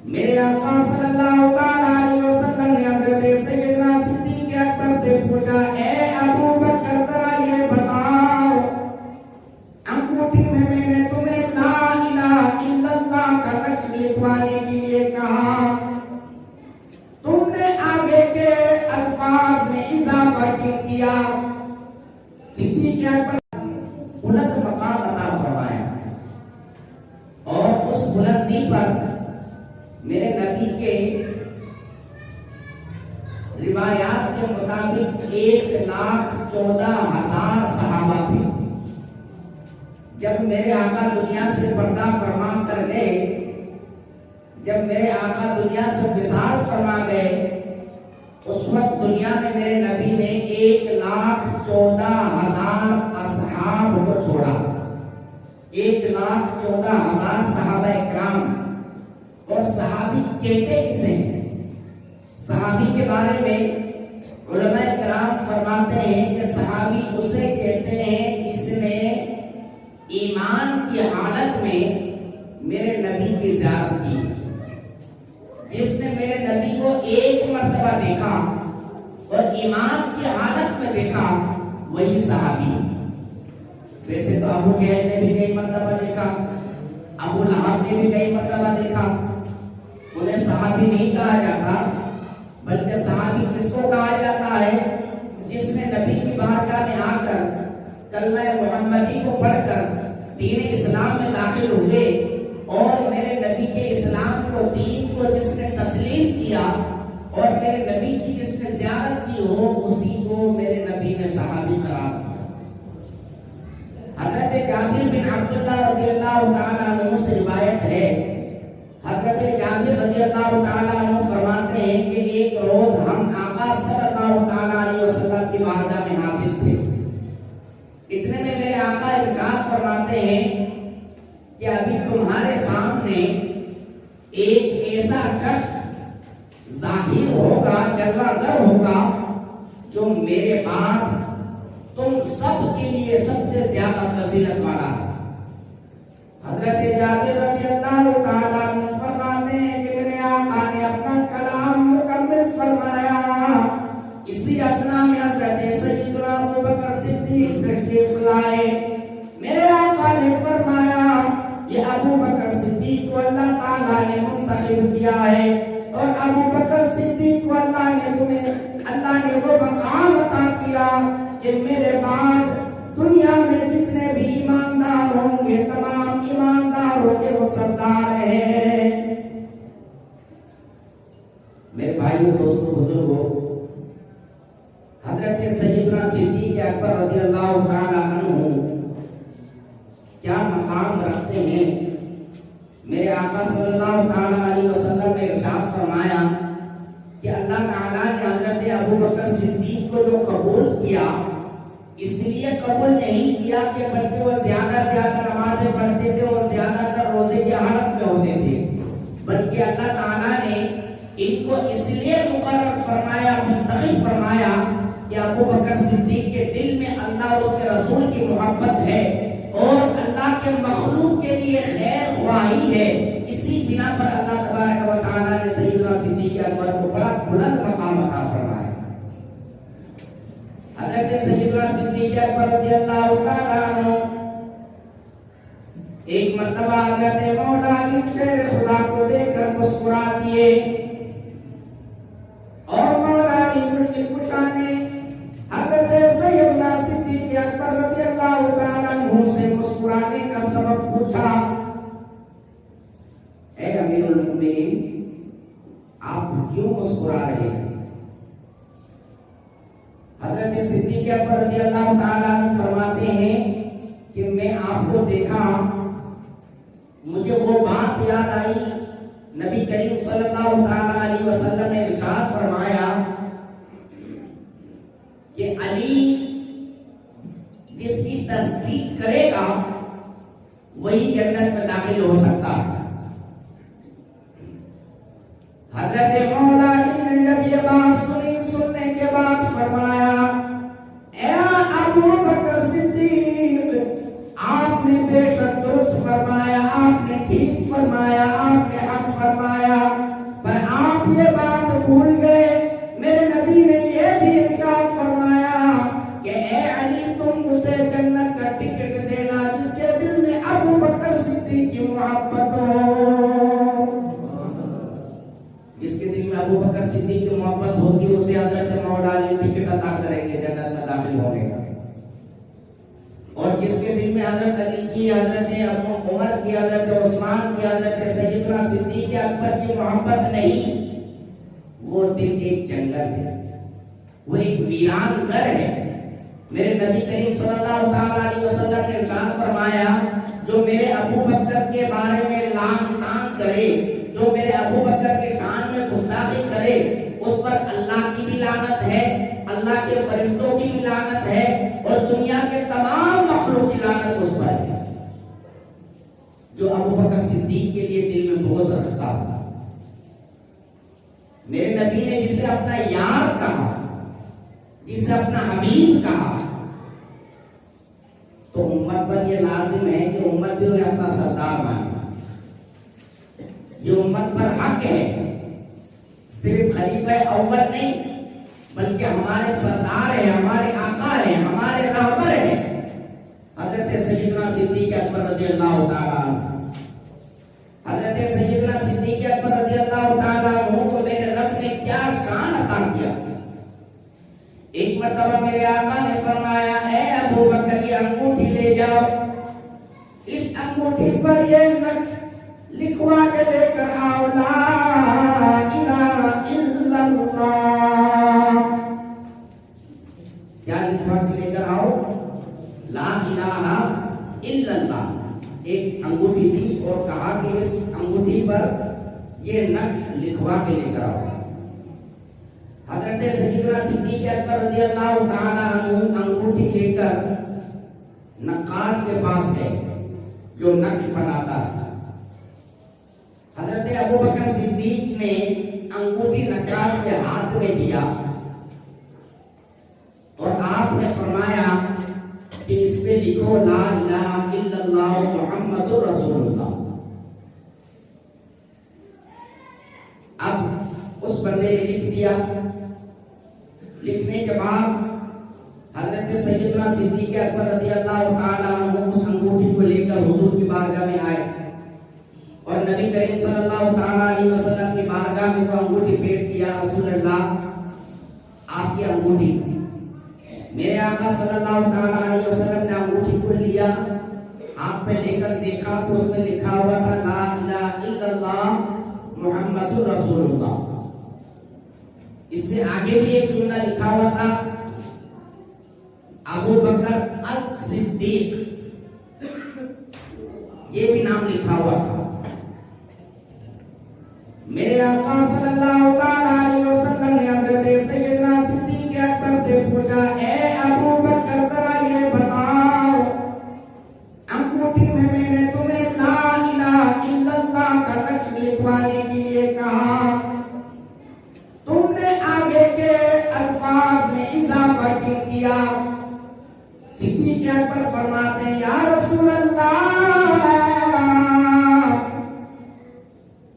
میرے آقا صلی اللہ علیہ وسلم نے حضرت سیدنا صدیق اکبر سے پوچھا، اے ابو بکر ذرا یہ بتاؤ، انگوٹھی میں میں نے تمہیں لا الہ الا اللہ کا نقش لکھوانے کے لیے کہا، تم نے آگے کے الفاظ میں اضافہ کیوں کیا؟ صدیق اکبر بلند مقام عطا فرمایا، اور اس بلندی پر میرے نبی کے روایات کے مطابق 1,14,000 صحابہ تھے۔ جب میرے آقا دنیا سے پردہ فرما کر گئے، جب میرے آقا دنیا سے وصال فرما گئے، اس وقت دنیا میں میرے نبی نے 1,14,000 اصحاب کو چھوڑا، 1,14,000 صحابہ کرام۔ اور صحابی کہتے کسے ہیں؟ صحابی کے بارے میں علماء کرام فرماتے ہیں کہ صحابی اسے کہتے ہیں جس نے ایمان کی حالت میں میرے نبی کی زیارت کی، جس نے میرے نبی کو ایک مرتبہ دیکھا اور ایمان کی حالت میں دیکھا، وہی صحابی۔ ویسے تو ابو جہل نے بھی کئی مرتبہ دیکھا، ابو لہب نے بھی کئی مرتبہ دیکھا، انہیں صحابی نہیں کہا جاتا، بلکہ صحابی کس کو کہا جاتا ہے؟ جس نے نبی کی بارگاہ میں آ کر کلمہ محمدی کو پڑھ کر دین اسلام میں داخل ہوئے، اور میرے نبی کے اسلام کو، دین کو جس نے تسلیم کیا اور میرے نبی کی جس نے زیارت کی ہو، اسی کو میرے نبی نے صحابی قرار دیا۔ حضرت جابر بن عبداللہ رضی اللہ تعالیٰ عنہ سے روایت ہے، حضرت جابر رضی اللہ تعالیٰ عنہ فرماتے ہیں کہ ایک روز ہم آقا صلی اللہ تعالیٰ علیہ وسلم کی بارگاہ میں حاضر تھے، اتنے میں میرے آقا ارشاد فرماتے ہیں کہ ابھی تمہارے سامنے ایک ایسا شخص ظاہر ہوگا، جلوہ گر ہوگا، جو میرے بعد تم سب کے لیے سب سے زیادہ فضیلت والا ہے۔ حضرت جابر رضی اللہ تعالیٰ عنہ فرماتے ہیں کہ میرے آقا نے اپنا کلام مکمل فرمایا، اسی اثنا میں حضرت سیدنا ابو بکر صدیق تشریف لائے۔ میرے آقا نے فرمایا یہ ابو بکر صدیق کو اللہ تعالیٰ نے منتخب کیا ہے، اور ابو بکر صدیق کو اللہ نے وہ مقام عطا کیا کہ میرے بعد دنیا میں جتنے بھی ایماندار ہوں گے، تمام ایمانداروں کے وہ سردار ہیں۔ میرے بھائیوں، دوستوں، بزرگوں، حضرت سیدنا صدیق اکبر رضی اللہ تعالی عنہ کیا مقام رکھتے ہیں؟ میرے آقا صلی اللہ تعالی علیہ وسلم نے ارشاد فرمایا کہ اللہ تعالیٰ نے حضرت ابو بکر صدیق کو جو قبول کیا، اس لیے قبول نہیں کیا کہ بلکہ وہ زیادہ نمازیں پڑھتے تھے اور زیادہ تر روزے کی حالت میں ہوتے تھے، بلکہ اللہ تعالیٰ نے ان کو اس لیے مقرر فرمایا، منتخب فرمایا کہ ابو بکر صدیق کے دل میں اللہ اور اس کے رسول کی محبت ہے اور اللہ کے مخلوق کے لیے خیر خواہی ہے۔ اسی بنا پر اللہ تبارک و تعالیٰ نے سیدنا صدیق اکبر کو بڑا بلند مقام عطا فرمایا۔ حضرت سیدنا صدیق اکبر رضی اللہ تعالیٰ عنہ ایک مرتبہ حضرت مولا علی شیر خدا کو دیکھ کر مسکرا دیے، اور مولا علی مشکل کشا نے حضرت سیدنا صدیق اکبر رضی اللہ تعالیٰ عنہ سے مسکرانے کا سبب پوچھا، اے امیر المؤمنین، آپ کیوں مسکرا رہے ہیں؟ حضرت صدیق اکبر رضی اللہ تعالیٰ عنہ فرماتے ہیں کہ میں آپ کو دیکھا، مجھے وہ بات یاد آئی، نبی کریم صلی اللہ تعالیٰ علیہ وسلم نے ارشاد فرمایا کہ علی جس کی تصدیق کرے گا وہی جنت میں داخل ہو سکتا ہے۔ حضرت مولا علی نے جب یہ بات سننے کے بعد فرمایا، اے ابو بکر صدیق، آپ نے بے شک درست فرمایا، آپ نے ٹھیک فرمایا، آپ نے حق فرمایا۔ ابو بکر صدیق کی محبت ہوتی اسے حضرت مولا علی ٹکٹ عطا کریں گے جنت میں داخل ہونے کا، اور جس کے دل میں حضرت علی کی، حضرت عمر کی، حضرت عثمان کی، حضرت سیدنا صدیق اکبر کی محبت نہیں، وہ دل ایک جنگل ہے، وہ ایک ویران گھر ہے۔ میرے نبی کریم صلی اللہ علیہ وسلم نے ارشاد فرمایا جو میرے ابو بکر کے بارے میں لعن طعن کرے، جو میرے ابو بکر کے شان میں گستاخی کرے، اس پر اللہ کی بھی لعنت ہے، اللہ کے فرشتوں کی بھی لعنت ہے، اور دنیا کے تمام مخلوق کی لعنت اس پر ہے۔ جو ابو بکر صدیق کے لیے دل میں بغض رکھتا ہو، میرے نبی نے جسے اپنا یار کہا، جسے اپنا حبیب کہا، تو امت پر یہ لازم ہے کہ امت بھی انہیں اپنا سردار مانے۔ یہ امت پر حق ہے، صرف خلیفہ اول نہیں بلکہ ہمارے سردار ہیں، ہمارے آقا ہیں، ہمارے رہبر ہیں حضرت سیدنا صدیق اکبر رضی اللہ تعالیٰ عنہ۔ حضرت سیدنا صدیق اکبر رضی اللہ تعالیٰ عنہ کو میرے رب نے کیا شان عطا کیا۔ ایک مرتبہ میرے آقا نے فرمایا اے ابو بکر یہ انگوٹھی لے جاؤ، اس انگوٹھی پر یہ نقش لکھوا کے لے کر آؤ، لا الہ الا اللہ۔ کیا لکھوا کے لے کر آؤ؟ لا الہ الا اللہ۔ ایک انگوٹھی تھی اور کہا کہ اس انگوٹھی پر یہ نقش لکھوا کے لے کر آؤ۔ حضرت سیدنا صدیق اکبر رضی اللہ تعالیٰ عنہ انگوٹھی لے کر نقاش کے پاس گئے جو نقش بناتا ہے۔ حضرت ابو بکر صدیق نے انگوٹھی نقاش کے ہاتھ میں دیا اور آپ نے فرمایا کہ اس پہ لکھو لا الہ الا اللہ محمد رسول اللہ۔ اب اس بندے نے لکھ دیا۔ لکھنے کے بعد حضرت سیدنا صدیق اکبر رضی اللہ تعالیٰ عنہ اس انگوٹھی کو لے کر حضور کی بارگاہ میں آئے اور نبی کریم صلی اللہ تعالیٰ علیہ وسلم کی بارگاہ میں وہ انگوٹھی پیش کیا۔ رسول اللہ آپ کی انگوٹھی۔ میرے آقا صلی اللہ تعالیٰ علیہ وسلم نے انگوٹھی کو لیا، ہاتھ پہ لے کر دیکھا تو اس میں لکھا ہوا تھا لا الہ الا اللہ محمد رسول اللہ۔ اس سے آگے بھی ایک جملہ لکھا ہوا تھا ابو بکر الصدیق، یہ بھی نام لکھا ہوا تھا۔ میرے آقا صلی اللہ علیہ وسلم نے حضرت سیدنا صدیق اکبر سے پوچھا اے ابو بکر ذرا یہ بتاؤ انگوٹھی میں نے تمہیں لا الہ الا اللہ کا نقش لکھوانے کے لیے کہا، تم نے آگے کے الفاظ میں اضافہ کیوں کیا؟ صدیق اکبر فرماتے ہیں یا رسول اللہ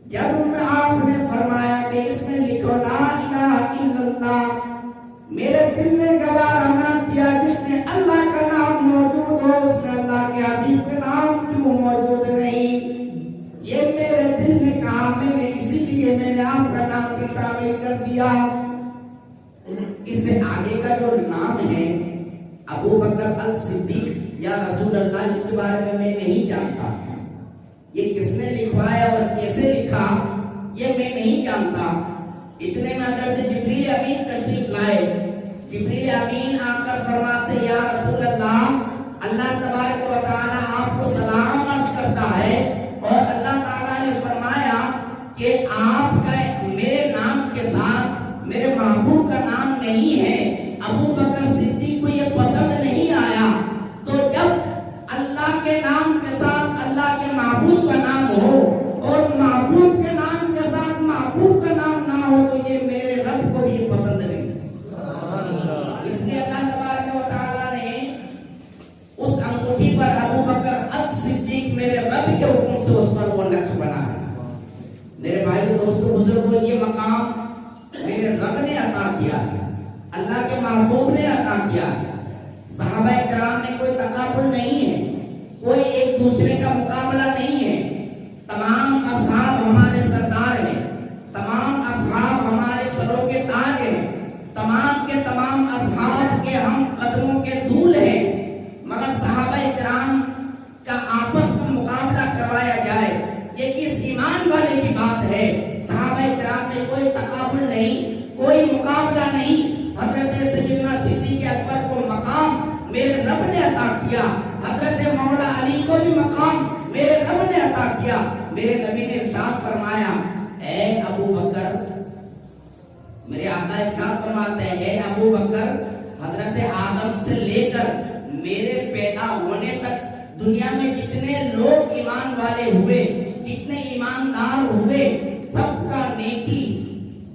جب آپ نے فرمایا کہ اس میں لکھو لا الہ الا اللہ، میرے دل نے گوارا نہ کیا جس میں اللہ کا نام موجود ہو اس میں اللہ کے حبیب کا نام کیوں موجود نہیں؟ یہ میرے دل نے کہا، میں نے اسی لیے میں نے آپ کا نام بھی شامل کر دیا۔ اس سے آگے کا جو نام ہے ابو بکر الصدیق یا رسول اللہ، اس کے بارے میں نہیں جانتا، یہ کس نے لکھوایا اور کیسے لکھا یہ میں نہیں جانتا۔ اتنے میں حضرت جبریل امین تشریف لائے۔ جبریل امین آ کر فرماتے یا رسول اللہ اللہ تبارک و تعالی آپ کو سلام عرض کرتا ہے اور اللہ تعالیٰ نے فرمایا کہ آپ کا میرے نام کے ساتھ میرے محبوب کا نام نہیں ہے۔ ابو بکر صدیق کو یہ پسند نہیں آیا، تو جب اللہ کے نام کے ساتھ اللہ کے محبوب کا نام ہو اور محبوب کے نام کے ساتھ محبوب کا نام نہ ہو تو یہ میرے رب کو بھی پسند نہیں۔ اس لیے اللہ تبارک و تعالیٰ نے اس انگوٹھی پر ابو بکر الصدیق میرے رب کے حکم سے اس پر وہ نقش بنا ہے۔ میرے بھائی دوستو بزرگوں، یہ مقام میرے رب نے عطا کیا ہے، اللہ کے محبوب نے عطا کیا ہے۔ صحابہ کرام میں کوئی تقابل نہیں ہے، کوئی ایک دوسرے کا مقابلہ نہیں ہے۔ تمام اصحاب ہمارے سردار ہیں، تمام اصحاب ہمارے کیا، حضرت مولا علی کو بھی مقام میرے رب نے عطا کیا۔ میرے نبی نے ارشاد فرمایا، اے ابو بکر، میرے آقا ارشاد فرماتے ہیں، اے ابو بکر، حضرت آدم سے لے کر میرے پیدا ہونے تک دنیا میں جتنے لوگ ایمان والے ہوئے، جتنے ایماندار ہوئے، سب کا نیکی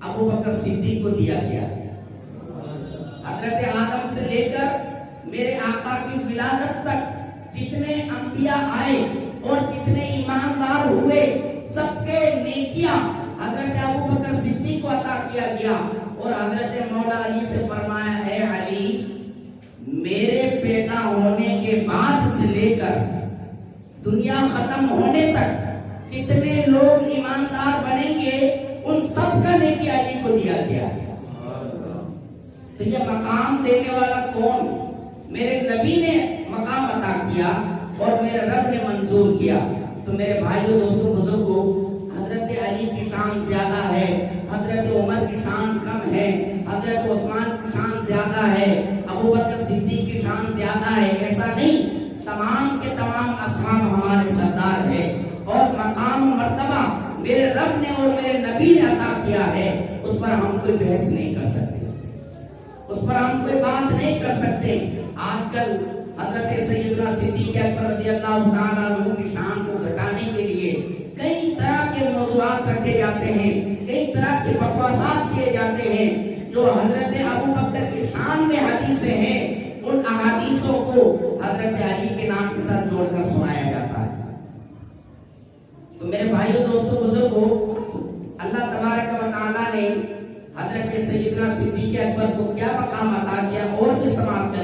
ابو بکر صدیق کو دیا گیا۔ حضرت آدم سے لے کر میرے آقا کی ولادت تک جتنے انبیاء آئے اور جتنے ایماندار ہوئے، سب کے نیکیاں حضرت ابو بکر صدیق کو عطا کیا گیا۔ اور حضرت مولا علی سے فرمایا، اے علی، میرے پیدا ہونے کے بعد سے لے کر دنیا ختم ہونے تک جتنے لوگ ایماندار بنیں گے، ان سب کا نیکی علی کو دیا گیا۔ تو یہ مقام دینے والا کون؟ میرے نبی نے مقام عطا کیا اور میرے رب نے منظور کیا۔ تو میرے بھائیوں، دوستوں، بزرگوں، حضرت علی کی شان زیادہ ہے، حضرت عمر کی شان کم ہے، حضرت عثمان کی شان زیادہ ہے، ابو بکر صدیق کی شان زیادہ ہے، ایسا نہیں۔ تمام کے تمام اصحاب ہمارے سردار ہیں، اور مقام و مرتبہ میرے رب نے اور میرے نبی نے عطا کیا ہے، اس پر ہم کوئی بحث نہیں کر سکتے، اس پر ہم کوئی بات نہیں کر سکتے۔ آج کل حضرت سیدنا صدیق اکبر رضی اللہ تعالیٰ عنہ کی شان کو گھٹانے کے لیے کئی طرح کے موضوعات رکھے جاتے ہیں، کئی طرح کے بکواسات کیے جاتے ہیں۔ جو حضرت ابو بکر کی شان میں حدیثیں ہیں، ان احادیثوں کو حضرت علی کے نام کے ساتھ جوڑ کر سنایا جاتا ہے۔ تو میرے بھائیوں، دوستوں، بزرگوں، اللہ تبارک و تعالیٰ نے حضرت سیدنا صدیق اکبر کو کیا مقام عطا کیا، اور بھی سماعت کریں۔